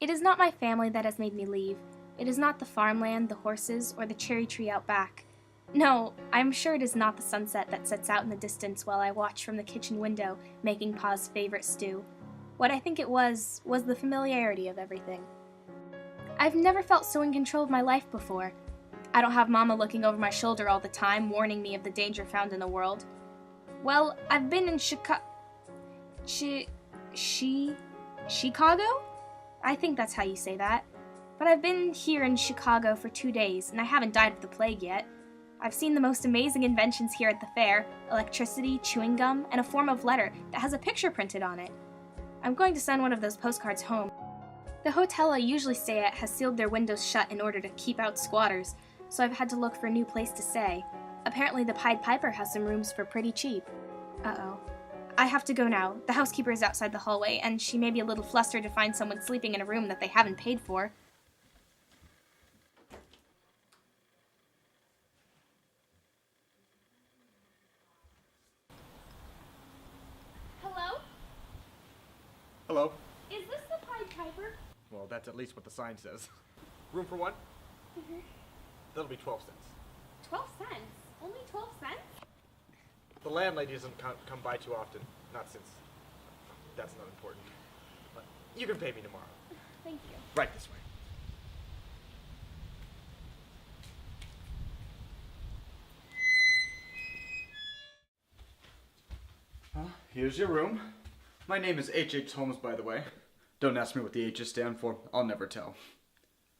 It is not my family that has made me leave. It is not the farmland, the horses, or the cherry tree out back. No, I'm sure it is not the sunset that sets out in the distance while I watch from the kitchen window, making Pa's favorite stew. What I think it was the familiarity of everything. I've never felt so in control of my life before. I don't have Mama looking over my shoulder all the time, warning me of the danger found in the world. Well, I've been in Chicago? I think that's how you say that. But I've been here in Chicago for 2 days, and I haven't died of the plague yet. I've seen the most amazing inventions here at the fair: electricity, chewing gum, and a form of letter that has a picture printed on it. I'm going to send one of those postcards home. The hotel I usually stay at has sealed their windows shut in order to keep out squatters, so I've had to look for a new place to stay. Apparently the Pied Piper has some rooms for pretty cheap. Uh-oh. I have to go now. The housekeeper is outside the hallway, and she may be a little flustered to find someone sleeping in a room that they haven't paid for. Hello? Hello. Is this the Pied Piper? Well, that's at least what the sign says. Room for one? Mm-hmm. That'll be 12 cents. 12 cents? Only 12 cents? The landlady doesn't come by too often. Not since that's not important. But you can pay me tomorrow. Thank you. Right this way. Here's your room. My name is H.H. Holmes, by the way. Don't ask me what the H's stand for. I'll never tell.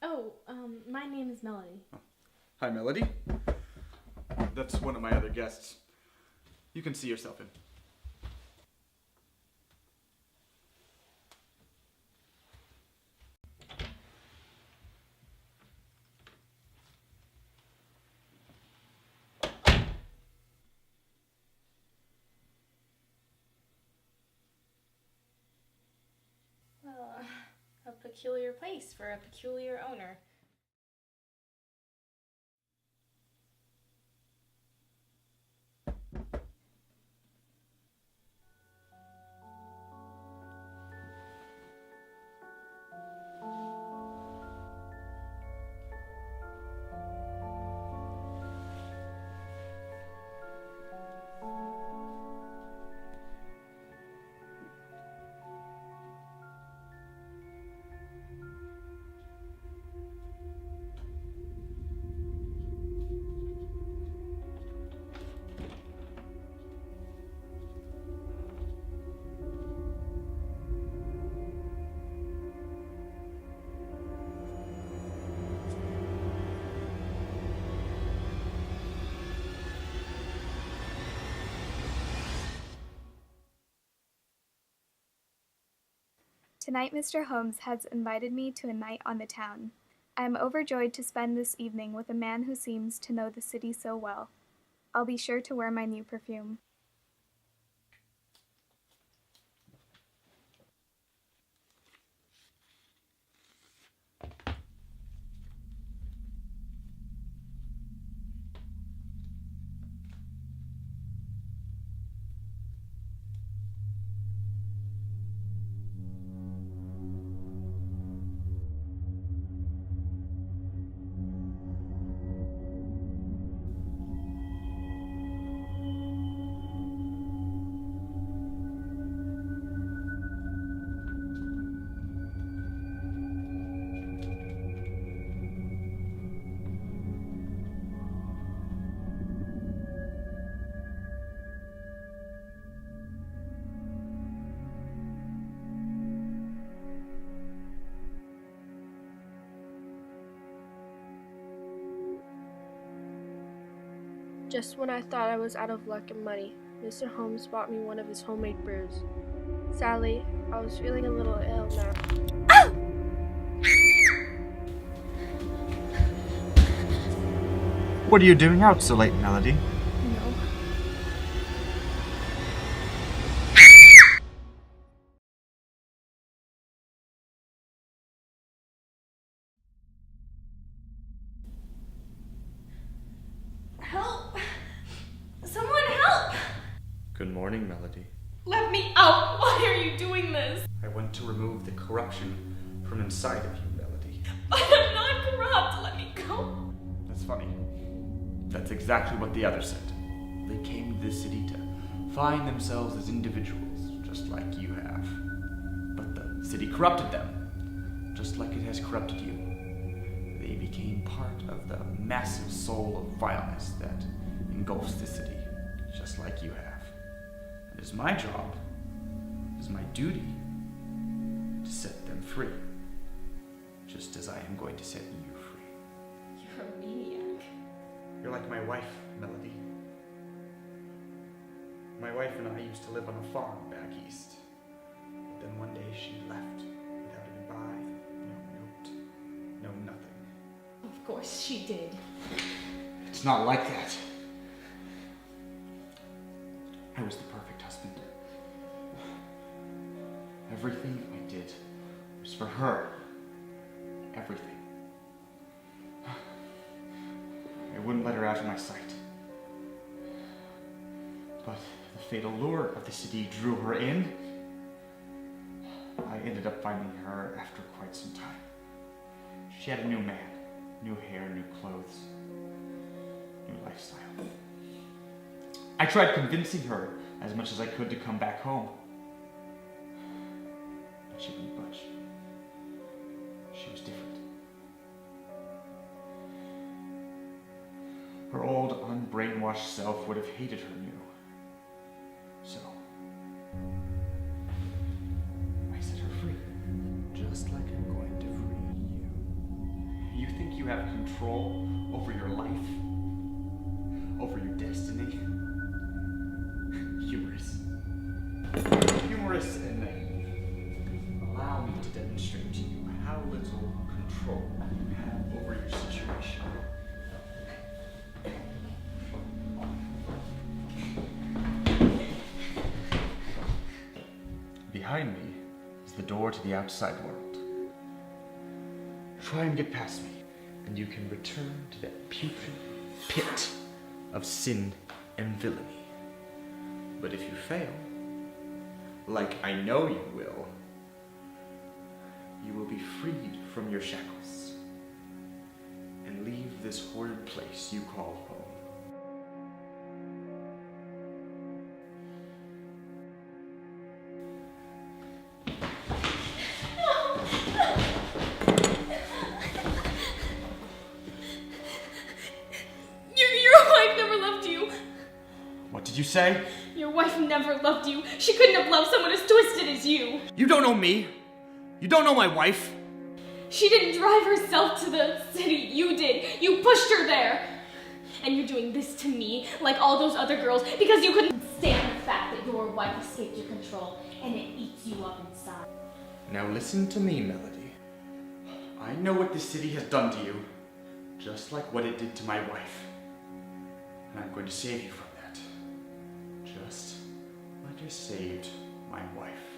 Oh, my name is Melody. Hi, Melody. That's one of my other guests. You can see yourself in. Well, a peculiar place for a peculiar owner. Tonight Mr. Holmes has invited me to a night on the town. I am overjoyed to spend this evening with a man who seems to know the city so well. I'll be sure to wear my new perfume. Just when I thought I was out of luck and money, Mr. Holmes bought me one of his homemade brews. Sadly, I was feeling a little ill now. What are you doing out so late, Melody? No. Help! Someone help! Good morning, Melody. Let me out! Why are you doing this? I went to remove the corruption from inside of you, Melody. But I'm not corrupt. Let me go. That's funny. That's exactly what the others said. They came to this city to find themselves as individuals, just like you have. But the city corrupted them, just like it has corrupted you. They became part of the massive soul of vileness that engulfs the city, just like you have. It is my job, it is my duty, to set them free, just as I am going to set you free. You're a maniac. You're like my wife, Melody. My wife and I used to live on a farm back east. But then one day she left without a goodbye, no note, no nothing. Of course she did. It's not like that. I was the perfect husband. Everything I did was for her. Everything. I wouldn't let her out of my sight. But the fatal lure of the city drew her in. I ended up finding her after quite some time. She had a new man, new hair, new clothes, new lifestyle. I tried convincing her as much as I could to come back home. But she wouldn't budge. She was different. Her old, unbrainwashed self would have hated her new. So, I set her free. Just like I'm going to free you. You think you have control over your life? Over your destiny? Humorous. Humorous and naive. Allow me to demonstrate to you how little control you have over your situation. Behind me is the door to the outside world. Try and get past me, and you can return to that putrid pit of sin and villainy. But if you fail, like I know you will be freed from your shackles and leave this horrid place you call home. Your wife never loved you. What did you say? Your wife never loved you. She couldn't have loved someone as twisted as you. You don't know me. You don't know my wife. She didn't drive herself to the city. You did. You pushed her there. And you're doing this to me, like all those other girls, because you couldn't stand the fact that your wife escaped your control, and it eats you up inside. Now listen to me, Melody. I know what this city has done to you, just like what it did to my wife. And I'm going to save you from that. Just like I saved my wife.